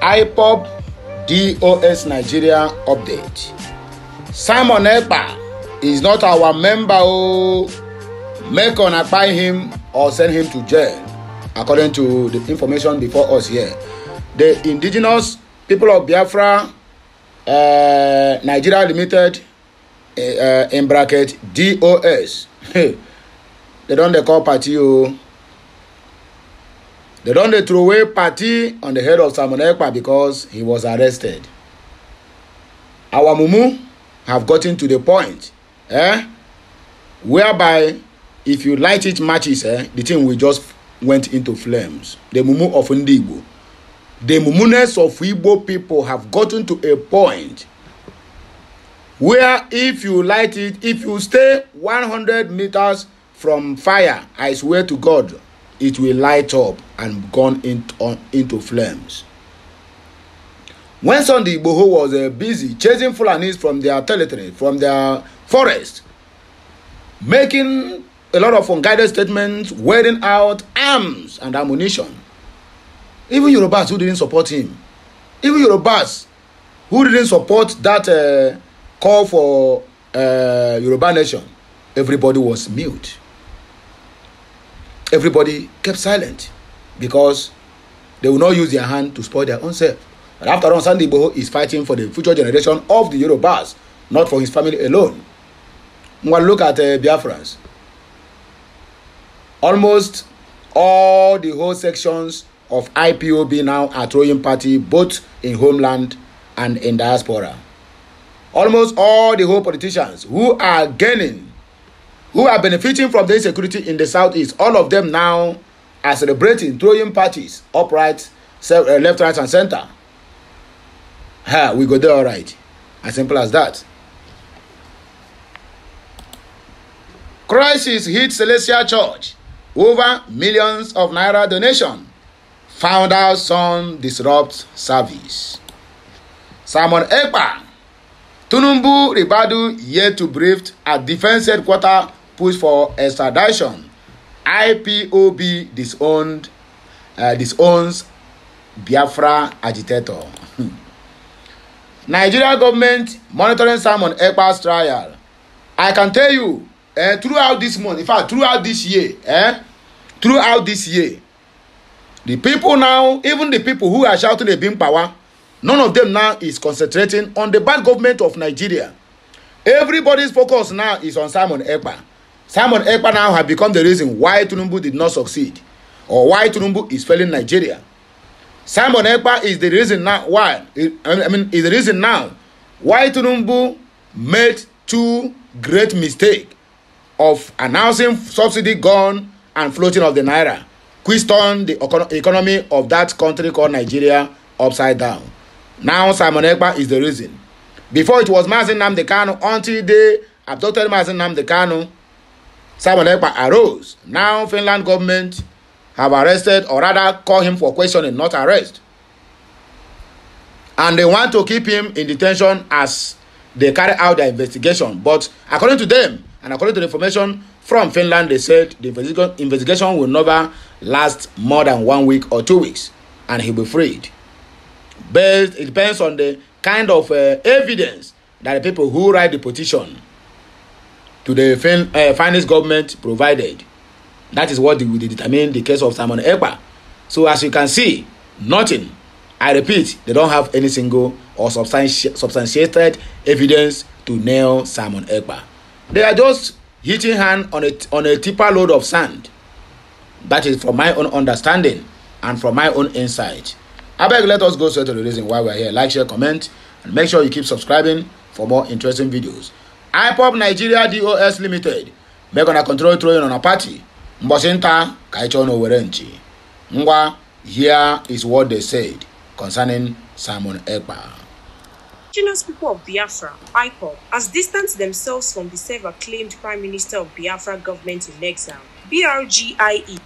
Ipob DOS Nigeria update. Simon Ekpa is not our member. Make on Kpai him or send him to jail, according to the information before us here. The indigenous people of Biafra, Nigeria Limited, in bracket DOS. They don't call party. They don't throw away party on the head of Simon Ekpa because he was arrested. Our mumu have gotten to the point, whereby if you light it matches, the thing will just went into flames. The mumu of Igbo, the mumuness of Igbo people have gotten to a point where if you light it, if you stay 100 meters from fire, I swear to God, it will light up and gone into flames. When Sunday Igboho was busy chasing Fulanis from their territory, from their forest, making a lot of unguided statements, wearing out arms and ammunition, even Yorubas who didn't support him, even Yorubas who didn't support that call for Yoruba nation, everybody was mute. Everybody kept silent because they will not use their hand to spoil their own self. But after all, Sunday Igboho is fighting for the future generation of the Yorubas, not for his family alone. When we look at Biafrans, almost all the whole sections of IPOB now are throwing party both in homeland and in diaspora. Almost all the whole politicians who are gaining, who are benefiting from the insecurity in the southeast, all of them now are celebrating, throwing parties upright, left, right, and center. We go there all right. As simple as that. Crisis hit Celestial Church. Over millions of naira donation. Founder's son disrupts service. Simon Ekpa. Tunumbu Ribadu yet to brief at defense headquarters push for extradition. IPOB disowns Biafra agitator. Nigeria government monitoring Simon Ekpa's trial. I can tell you, throughout this month, in fact, throughout this year, the people now, even the people who are shouting a being power, none of them now is concentrating on the bad government of Nigeria. Everybody's focus now is on Simon Ekpa. Simon Ekpa now has become the reason why Tinubu did not succeed, or why Tinubu is failing Nigeria. Simon Ekpa is the reason now why. Is the reason now why Tinubu made two great mistakes of announcing subsidy gone and floating of the naira, which turned the economy of that country called Nigeria upside down. Now Simon Ekpa is the reason. Before it was Mazi Nnamdi Kanu, until they abducted Mazi Nnamdi Kanu, Simon Ekpa arose. Now Finland government have arrested, or rather call him for questioning, not arrest. And they want to keep him in detention as they carry out their investigation. But according to them, and according to the information from Finland, they said the investigation will never last more than 1 week or 2 weeks, and he'll be freed. But it depends on the kind of evidence that the people who write the petition to the finance government provided. That is what will determine the case of Simon Ekpa. So as you can see, nothing. I repeat, they don't have any single or substantiated evidence to nail Simon Ekpa. They are just hitting hand on a tipper load of sand. That is from my own understanding and from my own insight. I beg, let us go straight to the reason why we are here. Like, share, comment, and make sure you keep subscribing for more interesting videos. Ipob Nigeria DOS Limited. Make on a control throwing on a party. Mbosinta kaichono werenchi. Ngwa, here is what they said concerning Simon Ekpa. Indigenous people of Biafra, Ipob, has distanced themselves from the self-acclaimed Prime Minister of Biafra government in exile, BRGIE,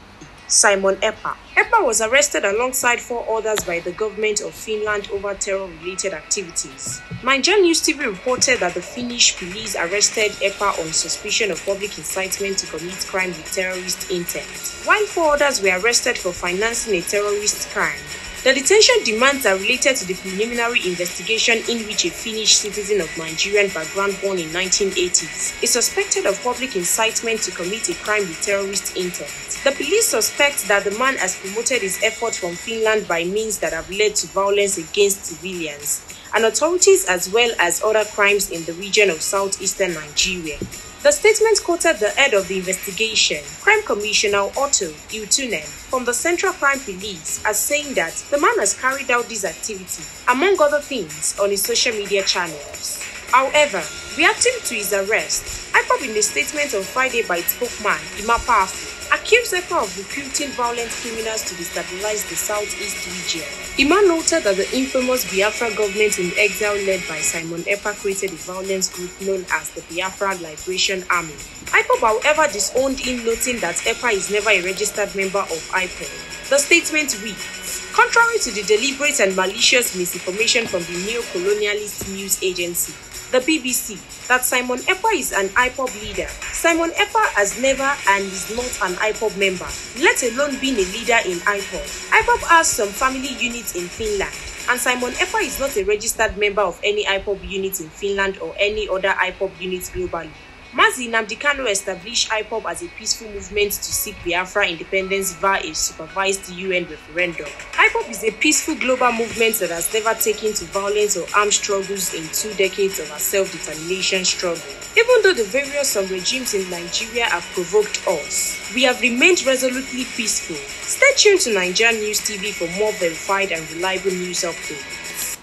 Simon Ekpa. Ekpa was arrested alongside 4 others by the government of Finland over terror-related activities. Nigerian News TV reported that the Finnish police arrested Ekpa on suspicion of public incitement to commit crime with terrorist intent, while 4 others were arrested for financing a terrorist crime. The detention demands are related to the preliminary investigation in which a Finnish citizen of Nigerian background born in 1980s is suspected of public incitement to commit a crime with terrorist intent. The police suspect that the man has promoted his efforts from Finland by means that have led to violence against civilians and authorities as well as other crimes in the region of southeastern Nigeria. The statement quoted the head of the investigation, Crime Commissioner Otto Iltunen, from the Central Crime Police as saying that the man has carried out this activity, among other things, on his social media channels. However, reacting to his arrest, Ipob in a statement on Friday by its spokesman, Ipob, accused Ekpa of recruiting violent criminals to destabilize the southeast region. Ima noted that the infamous Biafra government in exile led by Simon Ekpa created a violence group known as the Biafra Liberation Army. Ipob, however, disowned him, noting that Ekpa is never a registered member of Ipob. The statement reads, contrary to the deliberate and malicious misinformation from the neo-colonialist news agency, the BBC, that Simon Ekpa is an Ipob leader. Simon Ekpa has never and is not an Ipob member, let alone being a leader in Ipob. Ipob has some family units in Finland, and Simon Ekpa is not a registered member of any Ipob unit in Finland or any other Ipob units globally. Mazi Nnamdi Kanu established Ipob as a peaceful movement to seek Biafra independence via a supervised UN referendum. Ipob is a peaceful global movement that has never taken to violence or armed struggles in 2 decades of our self-determination struggle. Even though the various regimes in Nigeria have provoked us, we have remained resolutely peaceful. Stay tuned to Nigerian News TV for more verified and reliable news updates.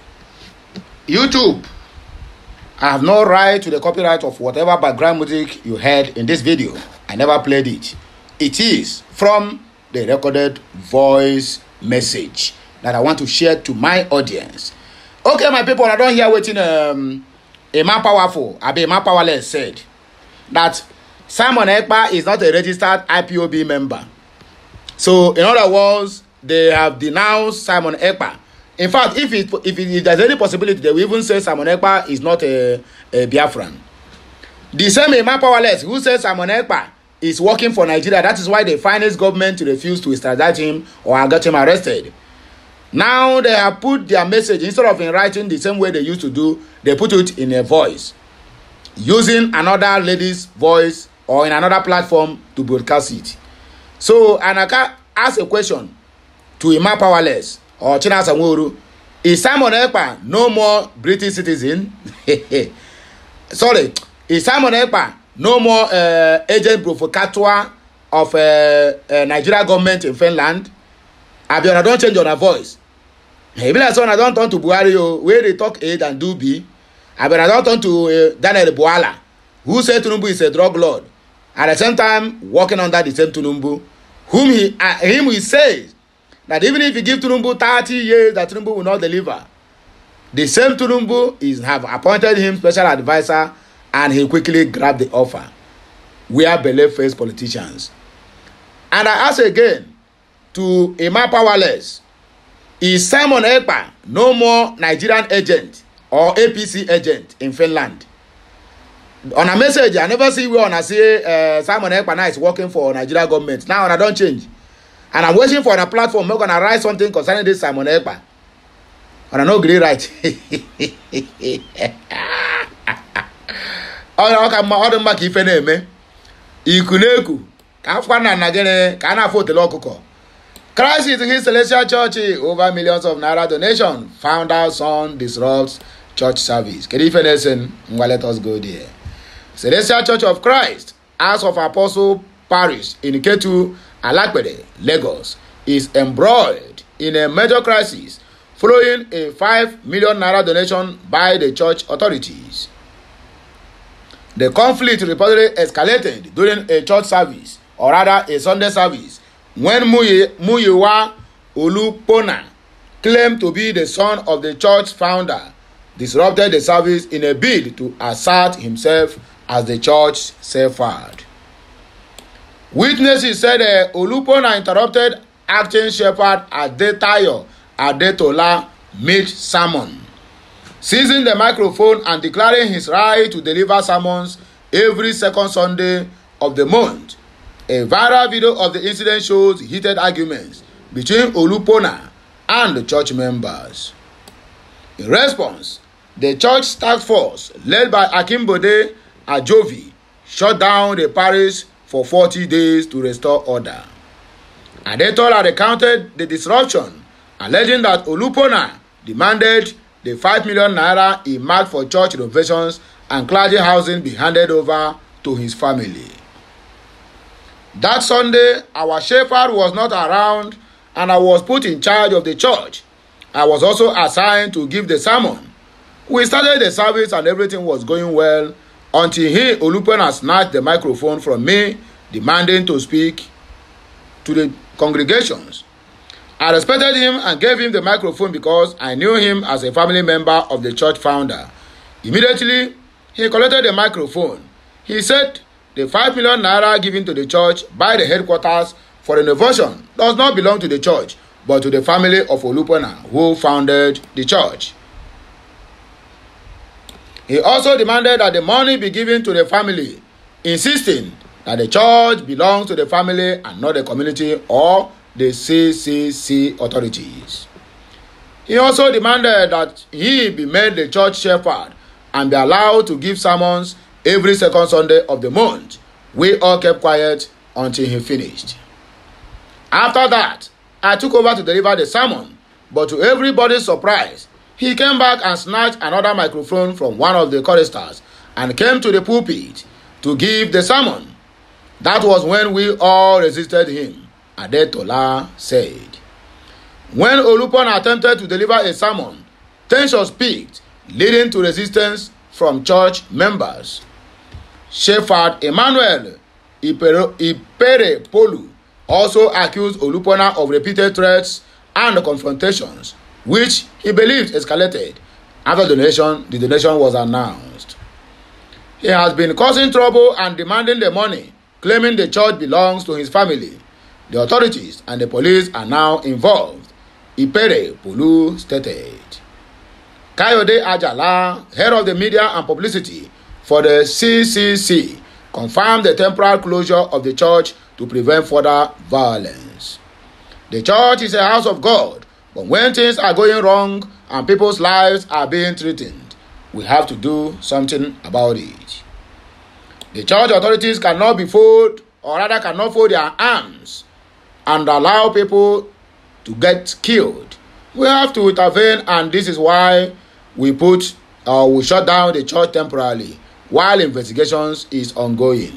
YouTube, I have no right to the copyright of whatever background music you heard in this video. I never played it. It is from the recorded voice message that I want to share to my audience. Okay, my people, I don't hear waiting a man powerful, a man powerless said that Simon Ekpa is not a registered IPOB member. So, in other words, they have denounced Simon Ekpa. In fact, if there's any possibility, they will even say Simon Ekpa is not a Biafran. The same Emma Powerless who says Simon Ekpa is working for Nigeria. That is why the finance government refused to extradite him or get him arrested. Now they have put their message, instead of in writing the same way they used to do, they put it in a voice, using another lady's voice or in another platform to broadcast it. So, and I can ask a question to Emma Powerless or China Samuru, is Simon Ekpa no more British citizen? Sorry, is Simon Ekpa no more agent provocateur of Nigeria government in Finland? I don't change your voice. Maybe like son, I don't turn to Buhari where they talk A and do B. I don't turn to Daniel Bwala, who said Tinubu is a drug lord. At the same time, working under the same Tinubu, whom he says that even if you give Tinubu 30 years, that Tinubu will not deliver. The same Tinubu have appointed him special advisor, and he quickly grabbed the offer. We are belief-faced politicians. And I ask again to Emma Powerless, is Simon Ekpa no more Nigerian agent or APC agent in Finland? On a message, I never see where I say Simon Ekpa now is working for Nigeria government. Now I don't change. And I'm waiting for a platform. I'm going to write something concerning this Simon Ekpa. And I know great right. All the mark if any me. Ikuneku. Kafwana nagene kana fote lokuko. Christ is his celestial church over millions of naira donation. Founder son disrupts church service. Can you listen? Let us go there. Celestial Church of Christ, House of Apostle Parish in Ketu, Alakpede, Lagos, is embroiled in a major crisis following a 5 million naira donation by the church authorities. The conflict reportedly escalated during a church service, or rather a Sunday service, when Muyiwa Olupona, claimed to be the son of the church founder, disrupted the service in a bid to assert himself as the church shepherd. Witnesses said Olupona interrupted acting shepherd Adetayo Adetola mid-sermon, seizing the microphone and declaring his right to deliver sermons every second Sunday of the month. A viral video of the incident shows heated arguments between Olupona and the church members. In response, the church task force led by Akimbode Ajovi shut down the parish for 40 days to restore order. Adetola recounted the disruption, alleging that Olupona demanded the 5 million naira he marked for church renovations and clergy housing be handed over to his family. That Sunday, our shepherd was not around and I was put in charge of the church. I was also assigned to give the sermon. We started the service and everything was going well until he, Olupona, snatched the microphone from me, demanding to speak to the congregations. I respected him and gave him the microphone because I knew him as a family member of the church founder. Immediately, he collected the microphone. He said the 5 million naira given to the church by the headquarters for renovation does not belong to the church, but to the family of Olupona who founded the church. He also demanded that the money be given to the family, insisting that the church belongs to the family and not the community or the CCC authorities. He also demanded that he be made the church shepherd and be allowed to give sermons every second Sunday of the month. We all kept quiet until he finished. After that, I took over to deliver the sermon, but to everybody's surprise, he came back and snatched another microphone from one of the choristers and came to the pulpit to give the sermon. That was when we all resisted him, Adetola said. When Olupona attempted to deliver a sermon, tensions peaked, leading to resistance from church members. Shepherd Emmanuel Ipere Polu also accused Olupona of repeated threats and confrontations, which he believed escalated after the donation was announced. He has been causing trouble and demanding the money, claiming the church belongs to his family. The authorities and the police are now involved, Ipere Polu stated. Kayode Ajala, head of the media and publicity for the CCC, confirmed the temporary closure of the church to prevent further violence. The church is a house of God, but when things are going wrong and people's lives are being threatened, we have to do something about it. The church authorities cannot fold their arms and allow people to get killed. We have to intervene, and this is why we shut down the church temporarily while investigations is ongoing.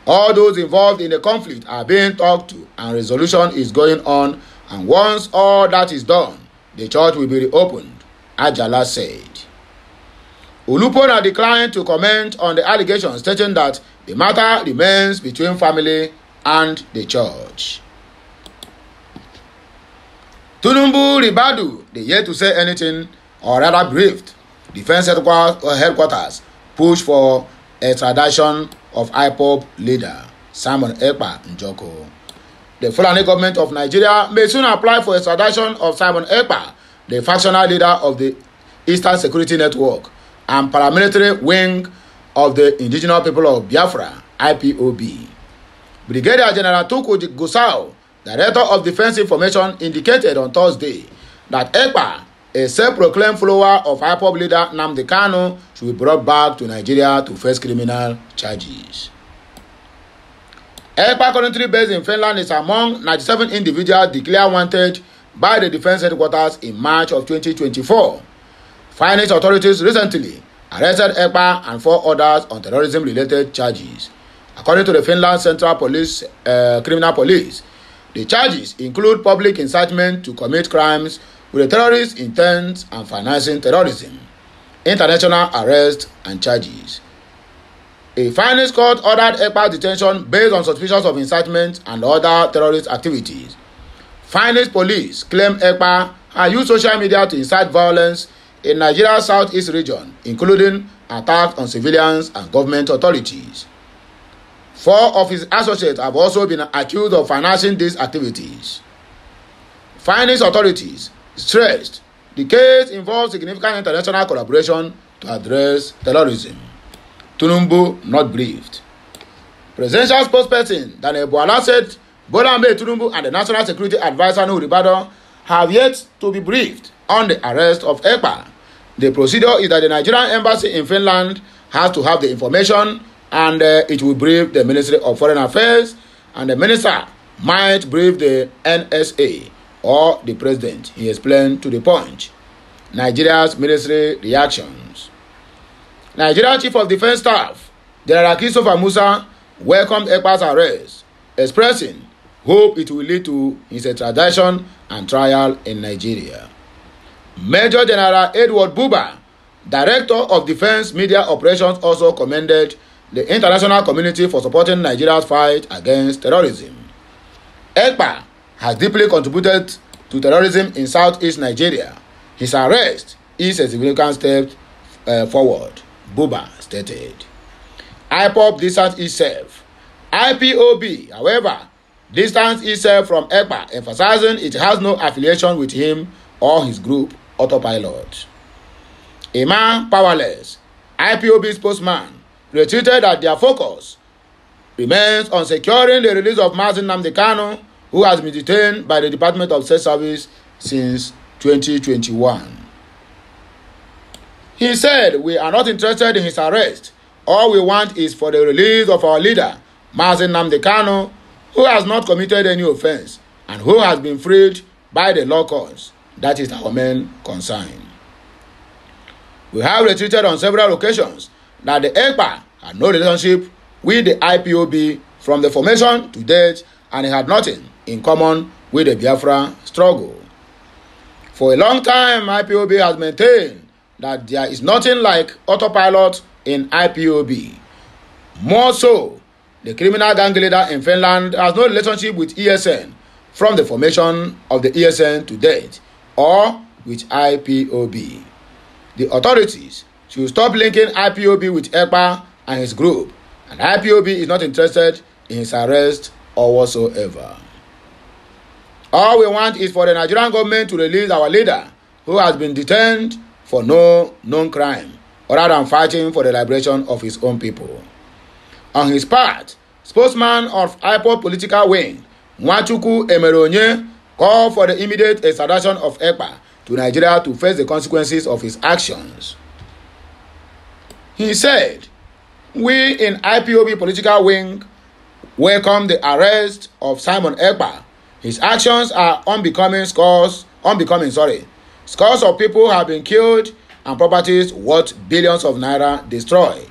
All those involved in the conflict are being talked to and resolution is going on, and once all that is done, the church will be reopened, Ajala said. Olupona declined to comment on the allegations, stating that the matter remains between family and the church. Tunumbu Ribadu, they yet to say anything or rather briefed. Defense headquarters push for extradition of Ipob leader Simon Ekpa Njoko. The Fulani government of Nigeria may soon apply for extradition of Simon Ekpa, the factional leader of the Eastern Security Network and paramilitary wing of the indigenous people of Biafra, Ipob. Brigadier General Tuku Gusau, Director of Defense Information, indicated on Thursday that Ekpa, a self-proclaimed follower of Ipob leader Nnamdi Kanu, should be brought back to Nigeria to face criminal charges. Ekpa, currently based in Finland, is among 97 individuals declared wanted by the defense headquarters in March of 2024. Finnish authorities recently arrested Ekpa and 4 others on terrorism-related charges. According to the Finland Central Police Criminal Police, the charges include public incitement to commit crimes with a terrorist intent and financing terrorism, international arrest and charges. A Finnish court ordered Ekpa's detention based on suspicions of incitement and other terrorist activities. Finnish police claim Ekpa had used social media to incite violence in Nigeria's southeast region, including attacks on civilians and government authorities. 4 of his associates have also been accused of financing these activities. Finnish authorities stressed the case involves significant international collaboration to address terrorism. Tunumbu not briefed. Presidential spokesperson Daniel Buala said Bola Ahmed Tinubu and the National Security Advisor Nuhu Ribadu have yet to be briefed on the arrest of Ekpa. The procedure is that the Nigerian embassy in Finland has to have the information, and it will brief the Ministry of Foreign Affairs, and the minister might brief the NSA or the president, he explained to The Punch. Nigeria's military reactions. Nigeria Chief of Defense Staff, General Christopher Musa, welcomed Ekpa's arrest, expressing hope it will lead to his extradition and trial in Nigeria. Major General Edward Buba, Director of Defense Media Operations, also commended the international community for supporting Nigeria's fight against terrorism. Ekpa has deeply contributed to terrorism in southeast Nigeria. His arrest is a significant step forward, Buba stated. Ipob distanced itself. IPOB, however, distanced itself from Ekpa, emphasizing it has no affiliation with him or his group, Autopilot. A man powerless, IPOB spokesman, retweeted that their focus remains on securing the release of Mazi Nnamdi Kanu, who has been detained by the Department of State Service since 2021. He said, "We are not interested in his arrest. All we want is for the release of our leader, Mazi Nnamdi Kanu, who has not committed any offense and who has been freed by the law courts. That is our main concern." We have retweeted on several occasions that the Ekpa had no relationship with the IPOB from the formation to date, and it had nothing in common with the Biafra struggle. For a long time, IPOB has maintained that there is nothing like Autopilot in IPOB. More so, the criminal gang leader in Finland has no relationship with ESN from the formation of the ESN to date, or with IPOB. The authorities should stop linking IPOB with Ekpa and his group, and IPOB is not interested in his arrest or whatsoever. All we want is for the Nigerian government to release our leader, who has been detained for no known crime, rather than fighting for the liberation of his own people. On his part, spokesman of Ipob political wing, Nwachukwu Emeronye, called for the immediate extradition of Ekpa to Nigeria to face the consequences of his actions. He said, "We in IPOB political wing welcome the arrest of Simon Ekpa. His actions are unbecoming. Scores of people have been killed and properties worth billions of naira destroyed.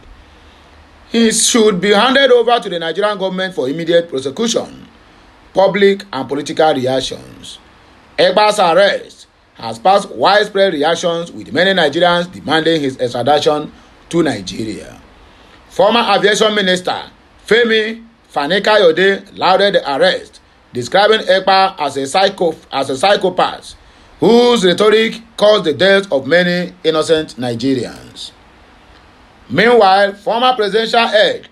He should be handed over to the Nigerian government for immediate prosecution, public and political reactions." Ekpa's arrest has sparked widespread reactions, with many Nigerians demanding his extradition to Nigeria. Former Aviation Minister Femi Fani-Kayode lauded the arrest, describing Ekpa as a psychopath whose rhetoric caused the death of many innocent Nigerians. Meanwhile, former presidential aide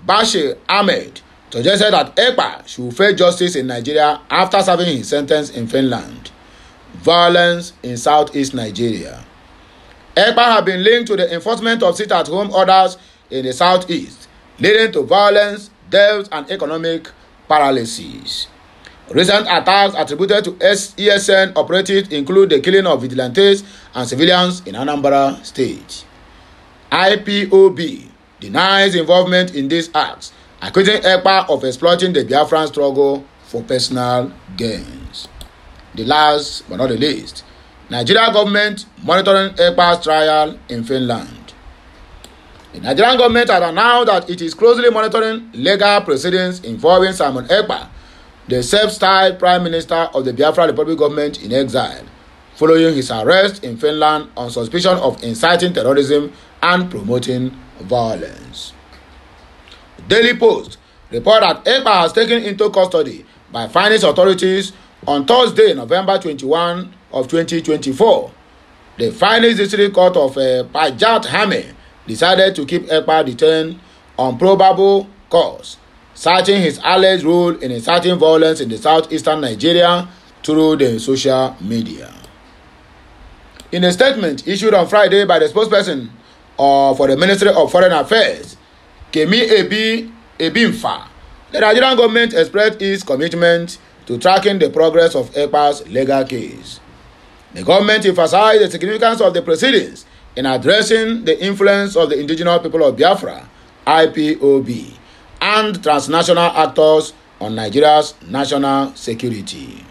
Bashir Ahmed suggested that Ekpa should face justice in Nigeria after serving his sentence in Finland. Violence in southeast Nigeria. Ekpa had been linked to the enforcement of sit-at-home orders in the southeast, leading to violence, death, and economic paralysis. Recent attacks attributed to ESN operatives include the killing of vigilantes and civilians in Anambra State. IPOB denies involvement in these acts, accusing Ekpa of exploiting the Biafran struggle for personal gains. The last but not the least, Nigeria government monitoring Ekpa's trial in Finland. The Nigerian government has announced that it is closely monitoring legal proceedings involving Simon Ekpa, the self-styled Prime Minister of the Biafra Republic government in exile, following his arrest in Finland on suspicion of inciting terrorism and promoting violence. Daily Post report that Ekpa has taken into custody by finance authorities on Thursday, November 21 of 2024. The finance district court of Pajat Hame decided to keep Ekpa detained on probable cause, citing his alleged role in inciting violence in the southeastern Nigeria through the social media. In a statement issued on Friday by the spokesperson for the Ministry of Foreign Affairs, Kemi Ebimfa, the Nigerian government expressed its commitment to tracking the progress of Ekpa's legal case. The government emphasized the significance of the proceedings in addressing the influence of the indigenous people of Biafra, Ipob, and transnational actors on Nigeria's national security.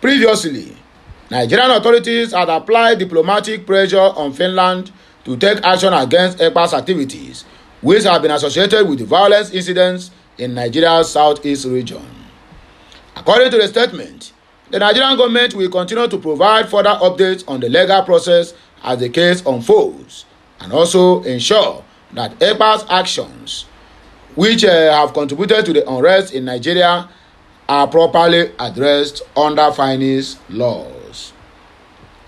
Previously, Nigerian authorities had applied diplomatic pressure on Finland to take action against Ekpa's activities, which have been associated with violence incidents in Nigeria's southeast region. According to the statement, the Nigerian government will continue to provide further updates on the legal process as the case unfolds, and also ensure that Ekpa's actions, which have contributed to the unrest in Nigeria, are properly addressed under Finnish laws.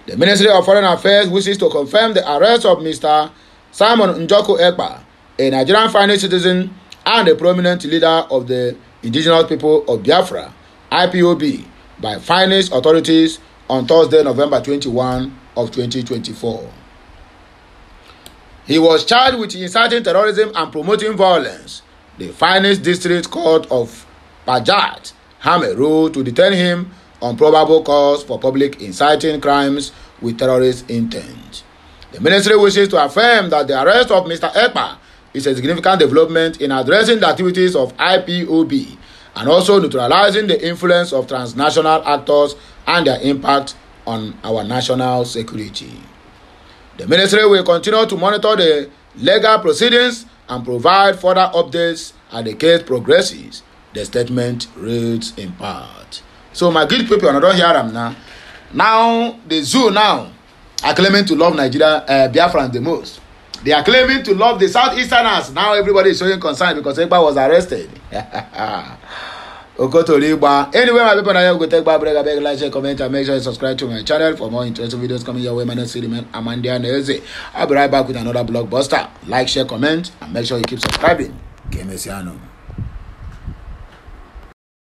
The Ministry of Foreign Affairs wishes to confirm the arrest of Mr. Simon Njoku Ekpa, a Nigerian Finnish citizen and a prominent leader of the indigenous people of Biafra, Ipob, by Finnish authorities on Thursday, November 21 of 2024. He was charged with inciting terrorism and promoting violence. The Finnish District Court of Pajat ruled to detain him on probable cause for public inciting crimes with terrorist intent. The ministry wishes to affirm that the arrest of Mr. Ekpa is a significant development in addressing the activities of Ipob and also neutralizing the influence of transnational actors and their impact on our national security. The ministry will continue to monitor the legal proceedings and provide further updates as the case progresses, the statement reads in part. So my good people, I don't hear them now. Now, the zoo now are claiming to love Nigeria, Biafra the most. They are claiming to love the Southeasterners. Now everybody is showing concern because Ekpa was arrested. Anyway, my people, now you go take back, break, like, share, comment, and make sure you subscribe to my channel for more interesting videos coming your way. My name is Amanda Neze. I'll be right back with another blockbuster. Like, share, comment, and make sure you keep subscribing. Kemesiano.